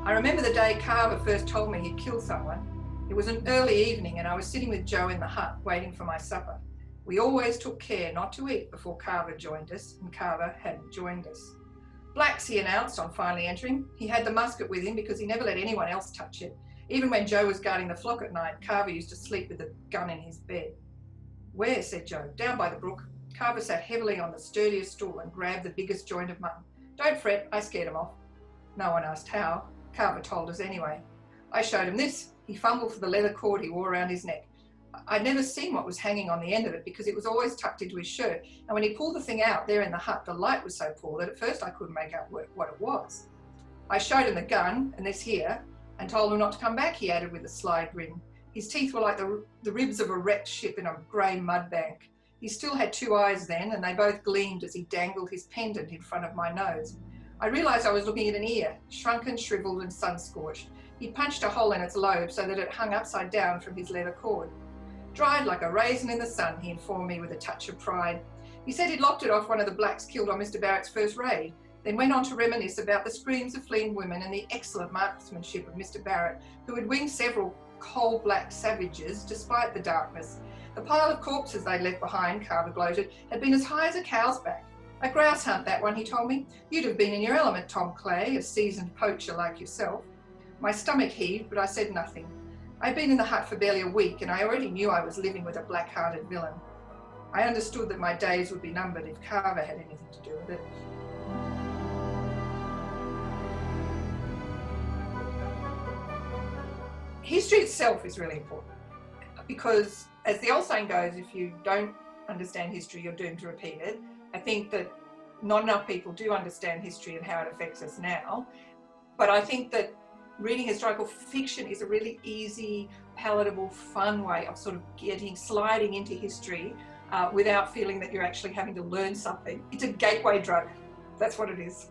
I remember the day Carver first told me he'd killed someone. It was an early evening and I was sitting with Joe in the hut waiting for my supper. We always took care not to eat before Carver joined us, and Carver hadn't joined us. "Blacks," he announced on finally entering. He had the musket with him because he never let anyone else touch it. Even when Joe was guarding the flock at night, Carver used to sleep with the gun in his bed. "Where?" said Joe. "Down by the brook." Carver sat heavily on the sturdiest stool and grabbed the biggest joint of mutton. "Don't fret, I scared him off." No one asked how. Carver told us anyway. I showed him this. He fumbled for the leather cord he wore around his neck. I'd never seen what was hanging on the end of it because it was always tucked into his shirt, and when he pulled the thing out there in the hut, the light was so poor that at first I couldn't make out what it was. I showed him the gun and this here, and told him not to come back, he added with a sly grin. His teeth were like the ribs of a wrecked ship in a grey mud bank. He still had two eyes then, and they both gleamed as he dangled his pendant in front of my nose. I realised I was looking at an ear, shrunken, shriveled and sun-scorched. He'd punched a hole in its lobe so that it hung upside down from his leather cord. "Dried like a raisin in the sun," he informed me with a touch of pride. He said he'd lopped it off one of the blacks killed on Mr. Barrett's first raid, then went on to reminisce about the screams of fleeing women and the excellent marksmanship of Mr. Barrett, who had winged several coal-black savages despite the darkness. The pile of corpses they'd left behind, Carver gloated, had been as high as a cow's back. "A grouse hunt, that one," he told me. "You'd have been in your element, Tom Clay, a seasoned poacher like yourself." My stomach heaved, but I said nothing. I'd been in the hut for barely a week, and I already knew I was living with a black-hearted villain. I understood that my days would be numbered if Carver had anything to do with it. History itself is really important because, as the old saying goes, if you don't understand history, you're doomed to repeat it. I think that not enough people do understand history and how it affects us now, but I think that reading historical fiction is a really easy, palatable, fun way of sort of sliding into history without feeling that you're actually having to learn something. It's a gateway drug. That's what it is.